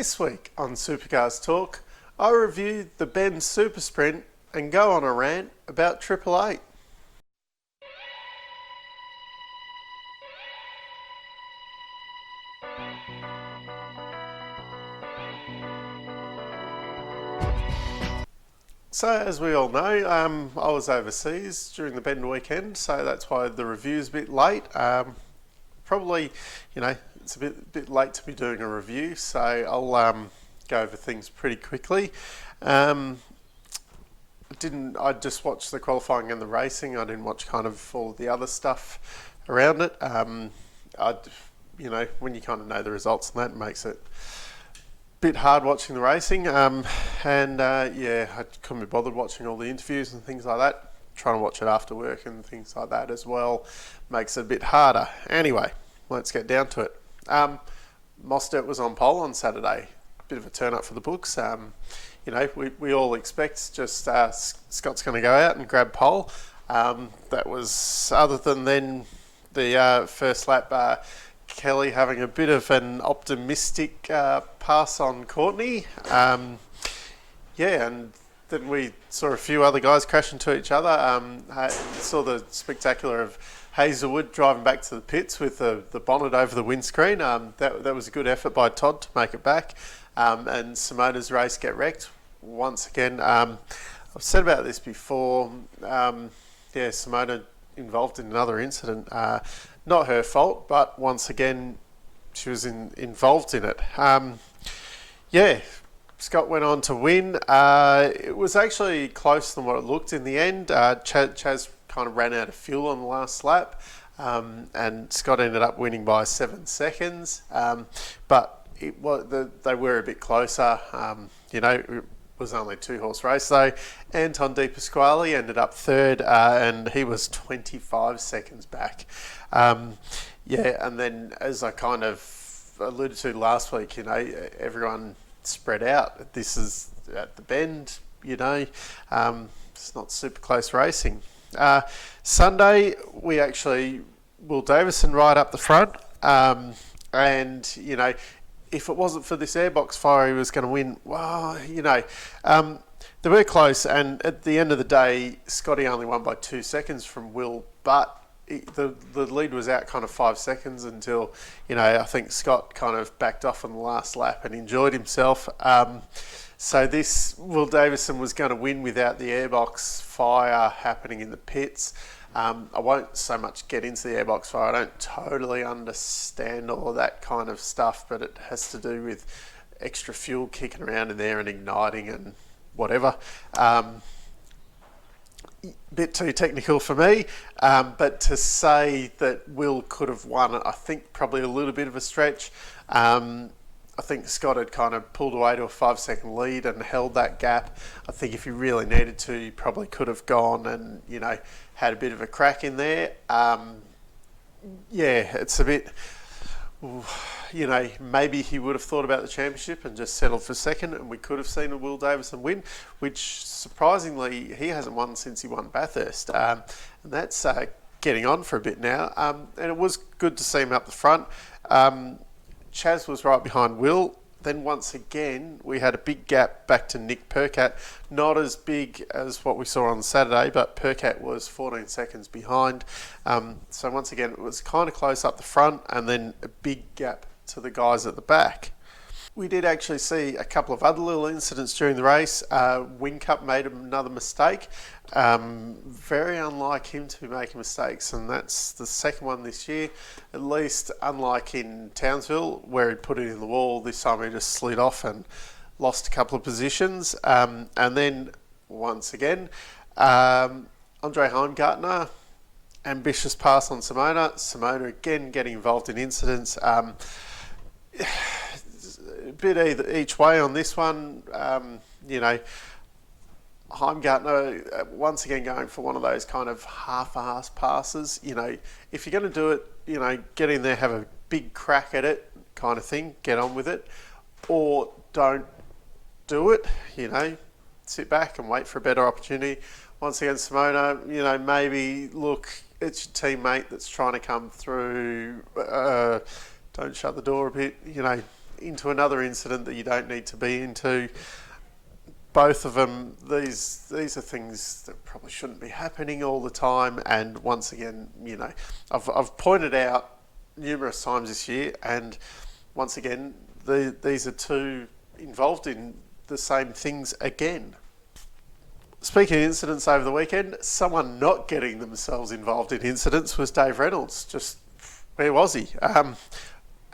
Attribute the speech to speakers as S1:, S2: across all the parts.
S1: This week on Supercars Talk, I review the Ben SuperSprint and go on a rant about Triple Eight. So as we all know, I was overseas during the Bend weekend, so that's why the review's a bit late. Probably, it's a bit late to be doing a review, so I'll go over things pretty quickly. I just watched the qualifying and the racing. I didn't watch kind of all the other stuff around it. When you kind of know the results and that, it makes it bit hard watching the racing, I couldn't be bothered watching all the interviews and things like that. Trying to watch it after work and things like that as well makes it a bit harder. Anyway, let's get down to it. Mostert was on pole on Saturday. Bit of a turn up for the books. We all expect just Scott's going to go out and grab pole. That was, other than then the first lap, Kelly having a bit of an optimistic pass on Courtney. And then we saw a few other guys crash into each other. Saw the spectacular of Hazelwood driving back to the pits with the bonnet over the windscreen. That was a good effort by Todd to make it back. And Simona's race get wrecked once again. I've said about this before. Simona involved in another incident. Not her fault, but once again, she was involved in it. Scott went on to win. It was actually closer than what it looked in the end. Chaz kind of ran out of fuel on the last lap, and Scott ended up winning by 7 seconds. But they were a bit closer. It was only a 2-horse race though. Anton De Pasquale ended up third, and he was 25 seconds back. And then as I kind of alluded to last week, everyone spread out. This is at the Bend, it's not super close racing. Sunday, we actually, Will Davison right up the front, if it wasn't for this airbox fire, he was going to win. Well, they were close, and at the end of the day, Scotty only won by 2 seconds from Will, but the lead was out kind of 5 seconds until, I think Scott kind of backed off on the last lap and enjoyed himself. So this Will Davison was going to win without the airbox fire happening in the pits. I won't so much get into the airbox fire. I don't totally understand all of that kind of stuff, but it has to do with extra fuel kicking around in there and igniting and whatever. Bit too technical for me, but to say that Will could have won it, I think probably a little bit of a stretch. I think Scott had kind of pulled away to a 5-second lead and held that gap. I think if he really needed to, he probably could have gone and, had a bit of a crack in there. It's a bit, maybe he would have thought about the championship and just settled for second, and we could have seen a Will Davison win, which surprisingly he hasn't won since he won Bathurst. And that's getting on for a bit now. And it was good to see him up the front. Chaz was right behind Will. Then once again, we had a big gap back to Nick Percat. Not as big as what we saw on Saturday, but Percat was 14 seconds behind. So once again, it was kind of close up the front, and then a big gap to the guys at the back. We did actually see a couple of other little incidents during the race. Whincup made another mistake. Very unlike him to be making mistakes, and that's the second one this year. At least, unlike in Townsville, where he put it in the wall, this time he just slid off and lost a couple of positions. And then, once again, Andre Heimgartner, ambitious pass on Simona. Simona again getting involved in incidents. A bit each way on this one. Heimgartner once again going for one of those kind of half-ass passes. If you're going to do it, get in there, have a big crack at it kind of thing, get on with it, or don't do it, sit back and wait for a better opportunity. Once again, Simona, maybe look, it's your teammate that's trying to come through, don't shut the door a bit, into another incident that you don't need to be into. Both of them, these are things that probably shouldn't be happening all the time. And once again, I've pointed out numerous times this year, and once again, these are two involved in the same things again. Speaking of incidents over the weekend, someone not getting themselves involved in incidents was Dave Reynolds. Just where was he?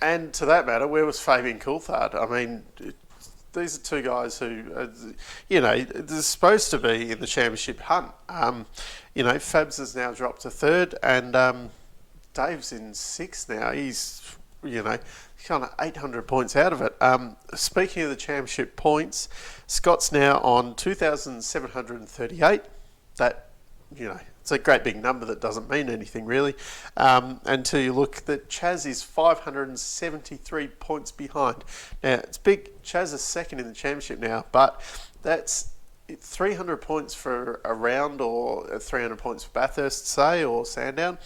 S1: And to that matter, where was Fabian Coulthard? I mean, these are two guys who, they're supposed to be in the championship hunt. Fabs has now dropped to third, and Dave's in sixth now. He's, kind of 800 points out of it. Speaking of the championship points, Scott's now on 2,738. That, it's a great big number that doesn't mean anything really, until you look that Chaz is 573 points behind. Now, it's big. Chaz is second in the championship now, but that's 300 points for a round, or 300 points for Bathurst, say, or Sandown.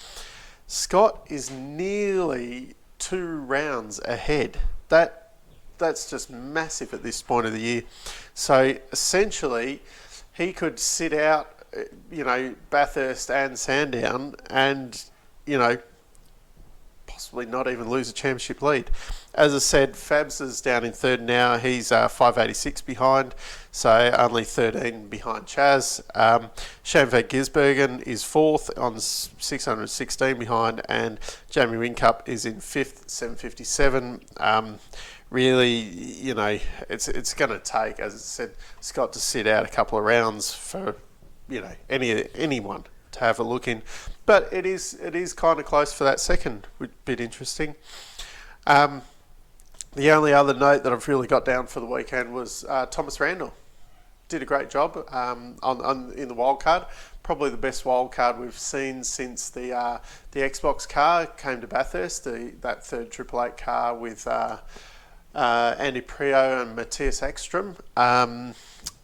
S1: Scott is nearly 2 rounds ahead. That's just massive at this point of the year. So essentially, he could sit out, Bathurst and Sandown, and possibly not even lose a championship lead. As I said, Fabs is down in third now. He's 586 behind, so only 13 behind Chaz. Shane van Gisbergen is fourth on 616 behind, and Jamie Whincup is in fifth, 757. Really, it's going to take, as I said, Scott to sit out a couple of rounds for anyone to have a look in, but it is kind of close for that second. Bit interesting. The only other note that I've really got down for the weekend was Thomas Randall. Did a great job in the wild card. Probably the best wild card we've seen since the Xbox car came to Bathurst. That third Triple Eight car with Andy Prio and Matthias Ekstrom.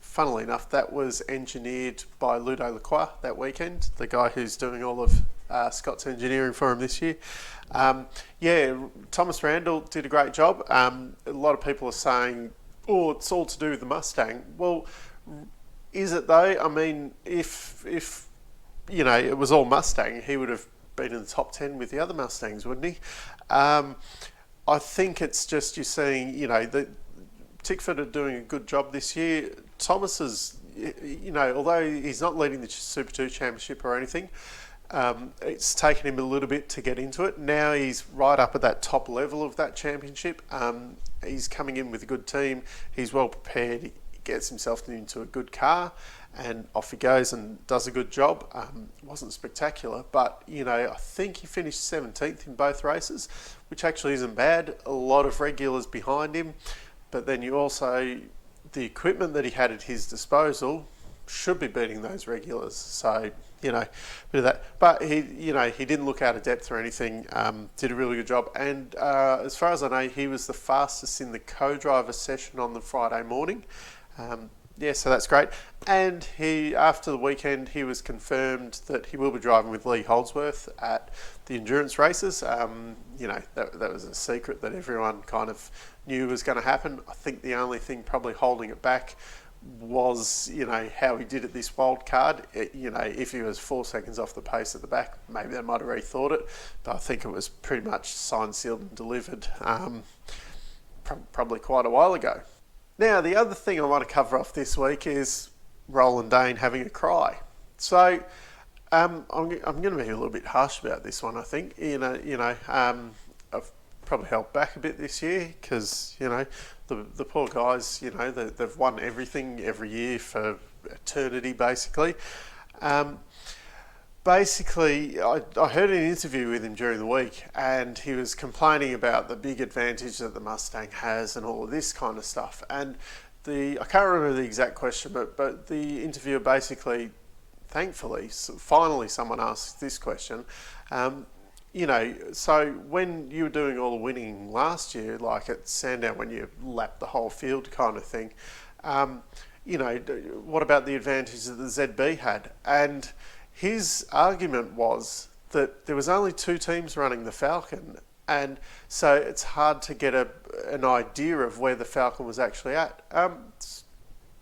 S1: Funnily enough, that was engineered by Ludo Lacroix that weekend, the guy who's doing all of Scott's engineering for him this year. Thomas Randall did a great job. A lot of people are saying, it's all to do with the Mustang. Well, is it though? I mean, if it was all Mustang, he would have been in the top 10 with the other Mustangs, wouldn't he? I think it's just you're seeing, that Tickford are doing a good job this year. Thomas is, although he's not leading the Super 2 Championship or anything, it's taken him a little bit to get into it. Now he's right up at that top level of that championship. He's coming in with a good team. He's well prepared. He gets himself into a good car, and off he goes and does a good job. Wasn't spectacular, but I think he finished 17th in both races, which actually isn't bad. A lot of regulars behind him, but then you also, the equipment that he had at his disposal should be beating those regulars. So, bit of that. But he didn't look out of depth or anything. Did a really good job. And as far as I know, he was the fastest in the co-driver session on the Friday morning. So that's great. And after the weekend, he was confirmed that he will be driving with Lee Holdsworth at the endurance races. That was a secret that everyone kind of knew was going to happen. I think the only thing probably holding it back was, how he did at this wild card. If he was 4 seconds off the pace at the back, maybe they might have rethought it. But I think it was pretty much signed, sealed and delivered probably quite a while ago. Now, the other thing I want to cover off this week is Roland Dane having a cry. So I'm going to be a little bit harsh about this one, I think. I've probably held back a bit this year because, the poor guys, they've won everything every year for eternity, basically. I heard an interview with him during the week, and he was complaining about the big advantage that the Mustang has and all of this kind of stuff. And I can't remember the exact question, but the interviewer basically, thankfully, finally someone asked this question. So when you were doing all the winning last year, like at Sandown when you lapped the whole field kind of thing, what about the advantage that the ZB had? And his argument was that there was only 2 teams running the Falcon, And so it's hard to get an idea of where the Falcon was actually at.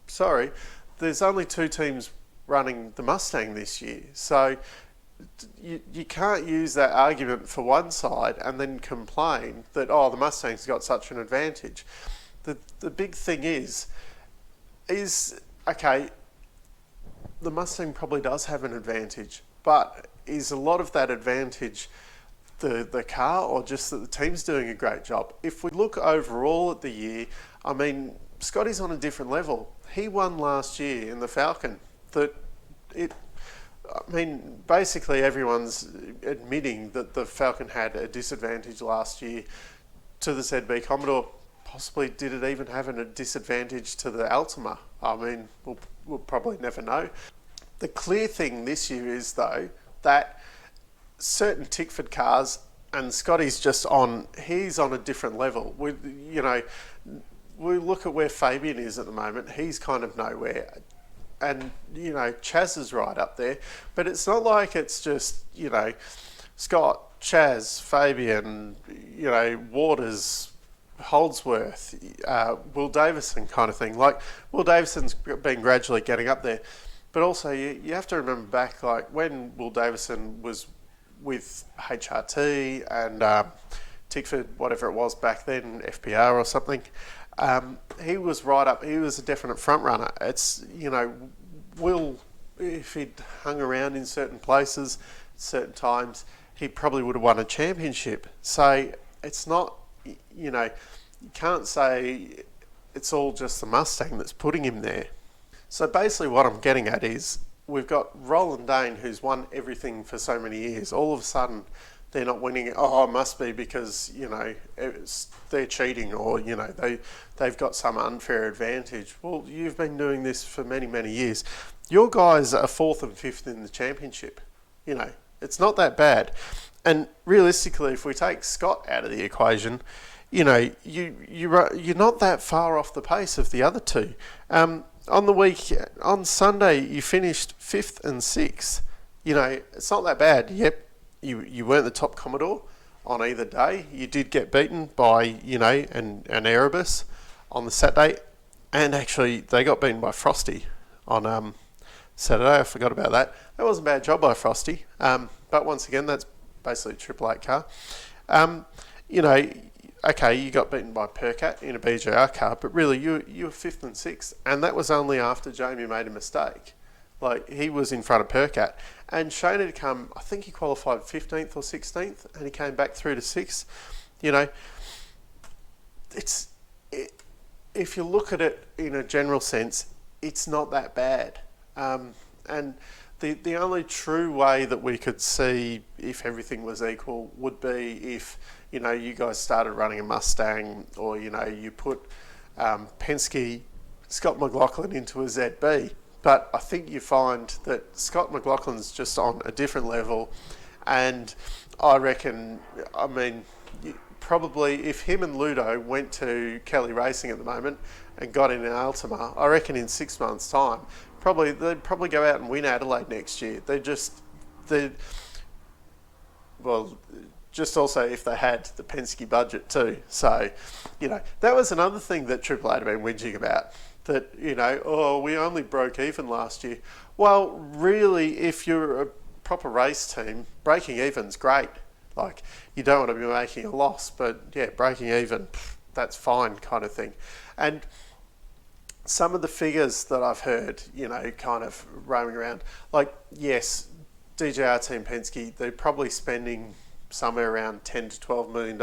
S1: Sorry, there's only 2 teams running the Mustang this year, so you can't use that argument for one side and then complain that, oh, the Mustang's got such an advantage. The big thing is okay, the Mustang probably does have an advantage, but is a lot of that advantage the car, or just that the team's doing a great job? If we look overall at the year, I mean, Scotty's on a different level. He won last year in the Falcon. Basically everyone's admitting that the Falcon had a disadvantage last year to the ZB Commodore. Possibly did it even have a disadvantage to the Altima? I mean, we'll probably never know. The clear thing this year is, though, that certain Tickford cars, and Scotty's he's on a different level. We look at where Fabian is at the moment. He's kind of nowhere. And, Chaz is right up there. But it's not like it's just, Scott, Chaz, Fabian, Waters, Holdsworth, Will Davison kind of thing. Like, Will Davison's been gradually getting up there. But also, you have to remember back, like, when Will Davison was with HRT and Tickford, whatever it was back then, FPR or something, he was right up. He was a definite front runner. It's, Will, if he'd hung around in certain places, certain times, he probably would have won a championship. So it's not, you can't say it's all just the Mustang that's putting him there. So basically what I'm getting at is, we've got Roland Dane, who's won everything for so many years. All of a sudden, they're not winning it. Oh, it must be because, they're cheating, or, they've got some unfair advantage. Well, you've been doing this for many, many years. Your guys are 4th and 5th in the championship. It's not that bad. And realistically, if we take Scott out of the equation, you're not that far off the pace of the other two. On Sunday, you finished 5th and 6th. It's not that bad. Yep, you weren't the top Commodore on either day. You did get beaten by, an Erebus on the Saturday. And actually, they got beaten by Frosty on Saturday. I forgot about that. That wasn't a bad job by Frosty. But once again, that's basically a Triple 8 car. Okay, you got beaten by Percat in a BJR car, but really you were 5th and 6th, and that was only after Jamie made a mistake. Like, he was in front of Percat, and Shane had come, I think he qualified 15th or 16th, and he came back through to 6th. If you look at it in a general sense, it's not that bad. And the only true way that we could see if everything was equal would be if, you guys started running a Mustang, or, you put Penske, Scott McLaughlin into a ZB. But I think you find that Scott McLaughlin's just on a different level, and I reckon, probably if him and Ludo went to Kelly Racing at the moment and got in an Altima, I reckon in 6 months' time, they'd probably go out and win Adelaide next year. Just also if they had the Penske budget too. So, that was another thing that Triple 8 have been whinging about. That, we only broke even last year. Well, really, if you're a proper race team, breaking even's great. Like, you don't want to be making a loss, but yeah, breaking even, that's fine kind of thing. And some of the figures that I've heard, kind of roaming around, like, yes, DJR Team Penske, they're probably spending somewhere around $10 to $12 million.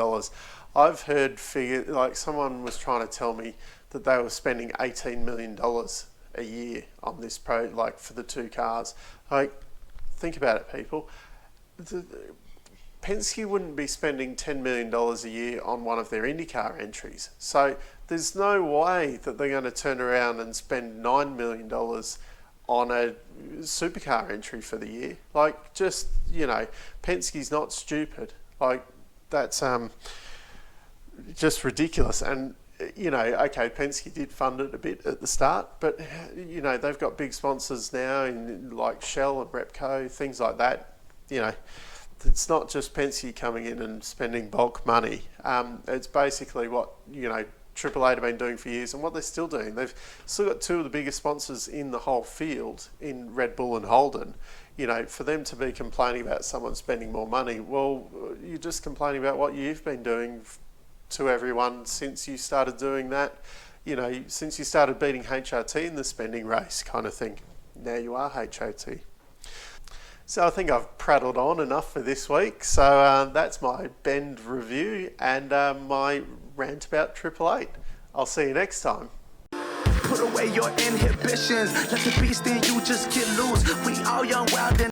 S1: I've heard figures, like someone was trying to tell me that they were spending $18 million a year on this for the 2 cars. Like, think about it, people. Penske wouldn't be spending $10 million a year on one of their IndyCar entries. So there's no way that they're going to turn around and spend $9 million on a supercar entry for the year. Like, just, Penske's not stupid. Like, that's just ridiculous. And, okay, Penske did fund it a bit at the start, but, they've got big sponsors now in like Shell and Repco, things like that. it's not just Penske coming in and spending bulk money. It's basically what, Triple Eight have been doing for years and what they're still doing. They've still got two of the biggest sponsors in the whole field in Red Bull and Holden. For them to be complaining about someone spending more money, well, you're just complaining about what you've been doing to everyone since you started doing that, since you started beating HRT in the spending race kind of thing. Now you are HRT. So I think I've prattled on enough for this week. So that's my Bend review and my rant about Triple Eight. I'll see you next time.
S2: Put away your inhibitions. Let the beast in you just get loose. We all young, wild, and